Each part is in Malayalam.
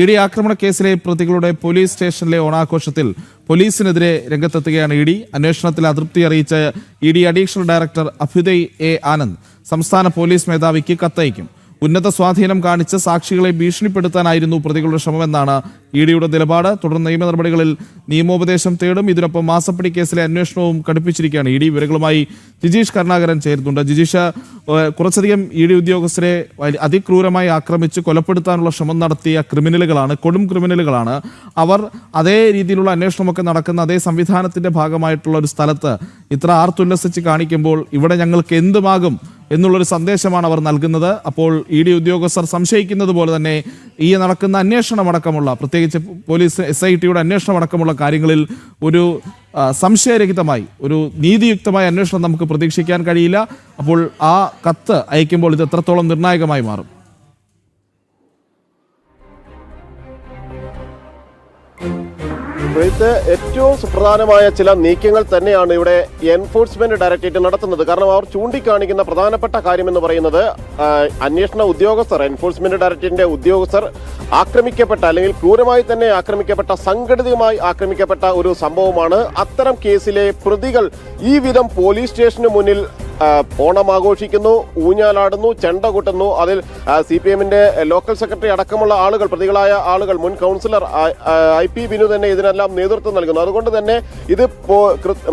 ഇഡി ആക്രമണ കേസിലെ പ്രതികളുടെ പോലീസ് സ്റ്റേഷനിലെ ഓണാഘോഷത്തിൽ പോലീസിനെതിരെ രംഗത്തെത്തുകയാണ് ഇഡി. അന്വേഷണത്തിൽ അതൃപ്തി അറിയിച്ച ED additional director Abhyuday A Anand സംസ്ഥാന പോലീസ് മേധാവിക്ക് കത്തയക്കും. ഉന്നത സ്വാധീനം കാണിച്ച് സാക്ഷികളെ ഭീഷണിപ്പെടുത്താനായിരുന്നു പ്രതികളുടെ ശ്രമമെന്നാണ് ഇഡിയുടെ നിലപാട്. തുടർന്ന് നിയമ നടപടികളിൽ നിയമോപദേശം തേടും. ഇതിനൊപ്പം മാസപ്പടി കേസിലെ അന്വേഷണവും കടുപ്പിച്ചിരിക്കുകയാണ് ഇഡി. വിവരങ്ങളുമായി ജിജീഷ് കരുണാകരൻ ചേരുന്നുണ്ട്. ജിജീഷ്, കുറച്ചധികം ഇഡി ഉദ്യോഗസ്ഥരെ അതിക്രൂരമായി ആക്രമിച്ച് കൊലപ്പെടുത്താനുള്ള ശ്രമം നടത്തിയ ക്രിമിനലുകളാണ്, കൊടും ക്രിമിനലുകളാണ് അവർ. അതേ രീതിയിലുള്ള അന്വേഷണമൊക്കെ നടക്കുന്ന അതേ സംവിധാനത്തിന്റെ ഭാഗമായിട്ടുള്ള ഒരു സ്ഥലത്ത് ഇത്ര ആർത്തുല്ലസിച്ച് കാണിക്കുമ്പോൾ ഇവിടെ ഞങ്ങൾക്ക് എന്തുമാകും എന്നുള്ളൊരു സന്ദേശമാണ് അവർ നൽകുന്നത്. അപ്പോൾ ഇ ഡി ഉദ്യോഗസ്ഥർ സംശയിക്കുന്നത് പോലെ തന്നെ ഈ നടക്കുന്ന അന്വേഷണമടക്കമുള്ള, പ്രത്യേകിച്ച് പോലീസ് SITയുടെ അന്വേഷണമടക്കമുള്ള കാര്യങ്ങളിൽ ഒരു സംശയരഹിതമായി, ഒരു നീതിയുക്തമായ അന്വേഷണം നമുക്ക് പ്രതീക്ഷിക്കാൻ കഴിയില്ല. അപ്പോൾ ആ കത്ത് അയക്കുമ്പോൾ ഇത് എത്രത്തോളം നിർണായകമായി മാറും? ഏറ്റവും സുപ്രധാനമായ ചില നീക്കങ്ങൾ തന്നെയാണ് ഇവിടെ എൻഫോഴ്സ്മെന്റ് ഡയറക്ടറേറ്റ് നടത്തുന്നത്. കാരണം അവർ ചൂണ്ടിക്കാണിക്കുന്ന പ്രധാനപ്പെട്ട കാര്യം എന്ന് പറയുന്നത് അന്വേഷണ ഉദ്യോഗസ്ഥർ, എൻഫോഴ്സ്മെന്റ് ഡയറക്ടറേറ്റിന്റെ ഉദ്യോഗസ്ഥർ ആക്രമിക്കപ്പെട്ട, അല്ലെങ്കിൽ ക്രൂരമായി തന്നെ ആക്രമിക്കപ്പെട്ട, സംഘടിതമായി ആക്രമിക്കപ്പെട്ട ഒരു സംഭവമാണ്. അത്തരം കേസിലെ പ്രതികൾ ഈ വിധം പോലീസ് സ്റ്റേഷന് മുന്നിൽ ഓണം ആഘോഷിക്കുന്നു, ഊഞ്ഞാലാടുന്നു, ചെണ്ട കൊട്ടുന്നു. അതിൽ CPMന്റെ ലോക്കൽ സെക്രട്ടറി അടക്കമുള്ള ആളുകൾ, പ്രതികളായ ആളുകൾ, മുൻ കൗൺസിലർ IP ബിനു തന്നെ ഇതിനെല്ലാം നേതൃത്വം നൽകുന്നു. അതുകൊണ്ട് തന്നെ ഇത്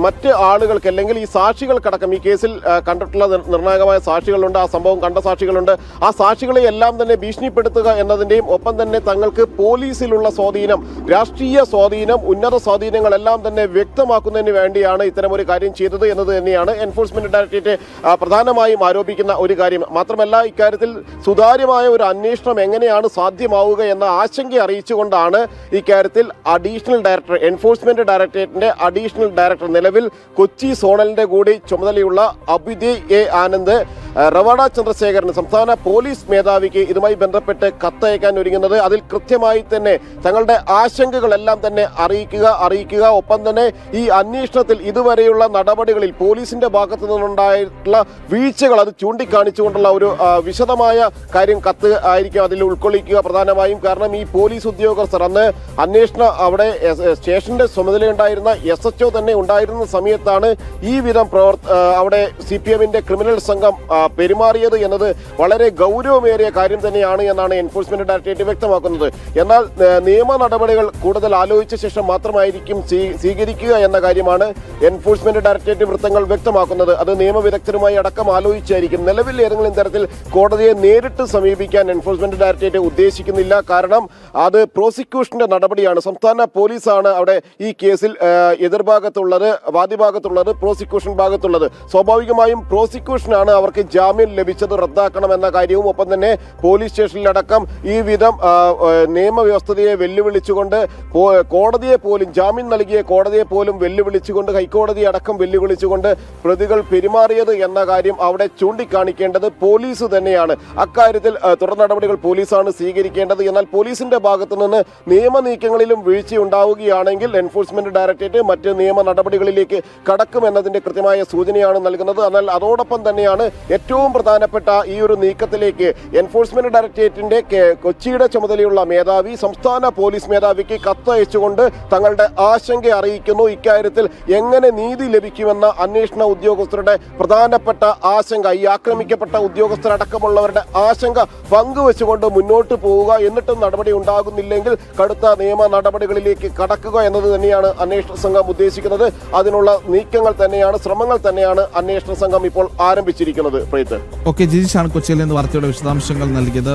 മറ്റ് ആളുകൾക്ക്, അല്ലെങ്കിൽ ഈ സാക്ഷികൾക്കടക്കം, ഈ കേസിൽ കണ്ടിട്ടുള്ള നിർണായകമായ സാക്ഷികളുണ്ട്, ആ സംഭവം കണ്ട സാക്ഷികളുണ്ട്, ആ സാക്ഷികളെ എല്ലാം തന്നെ ഭീഷണിപ്പെടുത്തുക എന്നതിൻ്റെയും ഒപ്പം തന്നെ തങ്ങൾക്ക് പോലീസിലുള്ള സ്വാധീനം, രാഷ്ട്രീയ സ്വാധീനം, ഉന്നത സ്വാധീനങ്ങളെല്ലാം തന്നെ വ്യക്തമാക്കുന്നതിന് വേണ്ടിയാണ് ഇത്തരമൊരു കാര്യം ചെയ്തത് എന്നത് തന്നെയാണ് എൻഫോഴ്സ്മെന്റ് ഡയറക്ടറേറ്റ് പ്രധാനമായും ആരോപിക്കുന്ന ഒരു കാര്യം. മാത്രമല്ല, ഇക്കാര്യത്തിൽ സുതാര്യമായ ഒരു അന്വേഷണം എങ്ങനെയാണ് സാധ്യമാവുക എന്ന ആശങ്ക അറിയിച്ചുകൊണ്ടാണ് ഇക്കാര്യത്തിൽ അഡീഷണൽ ഡയറക്ടർ, എൻഫോഴ്സ്മെന്റ് ഡയറക്ടറേറ്റിന്റെ അഡീഷണൽ ഡയറക്ടർ, നിലവിൽ കൊച്ചി സോണലിന്റെ കൂടി ചുമതലയുള്ള അഭ്യുദയ് എ ആനന്ദ് റവാഡ ചന്ദ്രശേഖരൻ സംസ്ഥാന പോലീസ് മേധാവിക്ക് ഇതുമായി ബന്ധപ്പെട്ട് കത്തയക്കാൻ ഒരുങ്ങുന്നത്. അതിൽ കൃത്യമായി തന്നെ തങ്ങളുടെ ആശങ്കകളെല്ലാം തന്നെ അറിയിക്കുക. ഒപ്പം തന്നെ ഈ അന്വേഷണത്തിൽ ഇതുവരെയുള്ള നടപടികളിൽ പോലീസിന്റെ ഭാഗത്തു നിന്നുണ്ടായിട്ടുള്ള വീഴ്ചകൾ അത് ചൂണ്ടിക്കാണിച്ചുകൊണ്ടുള്ള ഒരു വിശദമായ കാര്യം കത്ത് ആയിരിക്കും അതിൽ ഉൾക്കൊള്ളിക്കുക പ്രധാനമായും. കാരണം ഈ പോലീസ് ഉദ്യോഗസ്ഥർ അന്ന് അന്വേഷണം അവിടെ സ്റ്റേഷന്റെ ചുമതലയുണ്ടായിരുന്ന SHO തന്നെ ഉണ്ടായിരുന്ന സമയത്താണ് ഈ വിധം അവിടെ CPMന്റെ ക്രിമിനൽ സംഘം പെരുമാറിയത് എന്നത് വളരെ ഗൗരവമേറിയ കാര്യം തന്നെയാണ് എന്നാണ് എൻഫോഴ്സ്മെന്റ് ഡയറക്ടറേറ്റ് വ്യക്തമാക്കുന്നത്. എന്നാൽ നിയമ നടപടികൾ കൂടുതൽ ആലോചിച്ച ശേഷം മാത്രമായിരിക്കും സ്വീകരിക്കുക എന്ന കാര്യമാണ് എൻഫോഴ്സ്മെന്റ് ഡയറക്ടറേറ്റ് വൃത്തങ്ങൾ വ്യക്തമാക്കുന്നത്. അത് നിയമവിദഗ്ധരുമായി അടക്കം ആലോചിച്ചായിരിക്കും. നിലവിൽ ഏതെങ്കിലും തരത്തിൽ കോടതിയെ നേരിട്ട് സമീപിക്കാൻ എൻഫോഴ്സ്മെന്റ് ഡയറക്ടറേറ്റ് ഉദ്ദേശിക്കുന്നില്ല. കാരണം അത് പ്രോസിക്യൂഷന്റെ നടപടിയാണ്. സംസ്ഥാന പോലീസാണ് അവിടെ ഈ കേസിൽ എതിർഭാഗത്തുള്ളത്, വാദിഭാഗത്തുള്ളത്, പ്രോസിക്യൂഷൻ ഭാഗത്തുള്ളത്. സ്വാഭാവികമായും പ്രോസിക്യൂഷനാണ് അവർക്ക് ജാമ്യം ലഭിച്ചത് റദ്ദാക്കണമെന്ന കാര്യവും ഒപ്പം തന്നെ പോലീസ് സ്റ്റേഷനിലടക്കം ഈ വിധം നിയമവ്യവസ്ഥയെ വെല്ലുവിളിച്ചുകൊണ്ട്, കോടതിയെ പോലും, ജാമ്യം നൽകിയ കോടതിയെ പോലും വെല്ലുവിളിച്ചുകൊണ്ട്, ഹൈക്കോടതി അടക്കം വെല്ലുവിളിച്ചുകൊണ്ട് പ്രതികൾ പെരുമാറിയത് എന്ന കാര്യം അവിടെ ചൂണ്ടിക്കാണിക്കേണ്ടത് പോലീസ് തന്നെയാണ്. അക്കാര്യത്തിൽ തുടർ നടപടികൾ പോലീസാണ് സ്വീകരിക്കേണ്ടത്. എന്നാൽ പോലീസിന്റെ ഭാഗത്തു നിന്ന് നിയമ നീക്കങ്ങളിലും വീഴ്ചയുണ്ടാവുകയാണെങ്കിൽ എൻഫോഴ്സ്മെന്റ് ഡയറക്ടറേറ്റ് മറ്റ് നിയമ നടപടികളിലേക്ക് കടക്കുമെന്നതിന്റെ കൃത്യമായ സൂചനയാണ് നൽകുന്നത്. എന്നാൽ അതോടൊപ്പം തന്നെയാണ് ഏറ്റവും പ്രധാനപ്പെട്ട ഈ ഒരു നീക്കത്തിലേക്ക് എൻഫോഴ്സ്മെന്റ് ഡയറക്ടറേറ്റിന്റെ കൊച്ചിയുടെ ചുമതലയുള്ള മേധാവി സംസ്ഥാന പോലീസ് മേധാവിക്ക് കത്തയച്ചുകൊണ്ട് തങ്ങളുടെ ആശങ്ക അറിയിക്കുന്നു. ഇക്കാര്യത്തിൽ എങ്ങനെ നീതി ലഭിക്കുമെന്ന അന്വേഷണ ഉദ്യോഗസ്ഥരുടെ പ്രധാനപ്പെട്ട ആശങ്ക, ഈ ആക്രമിക്കപ്പെട്ട ഉദ്യോഗസ്ഥരടക്കമുള്ളവരുടെ ആശങ്ക പങ്കുവെച്ചുകൊണ്ട് മുന്നോട്ട് പോവുക. എന്നിട്ടും നടപടി ഉണ്ടാകുന്നില്ലെങ്കിൽ കടുത്ത നിയമ നടപടികളിലേക്ക് കടക്കുക എന്നത് തന്നെയാണ് അന്വേഷണ സംഘം ഉദ്ദേശിക്കുന്നത്. അതിനുള്ള നീക്കങ്ങൾ തന്നെയാണ്, ശ്രമങ്ങൾ തന്നെയാണ് അന്വേഷണ സംഘം ഇപ്പോൾ ആരംഭിച്ചിരിക്കുന്നത്. ഓക്കെ, ജിജീഷാണ് കൊച്ചിയിൽ നിന്ന് വാർത്തയുടെ വിശദാംശങ്ങൾ നൽകിയത്.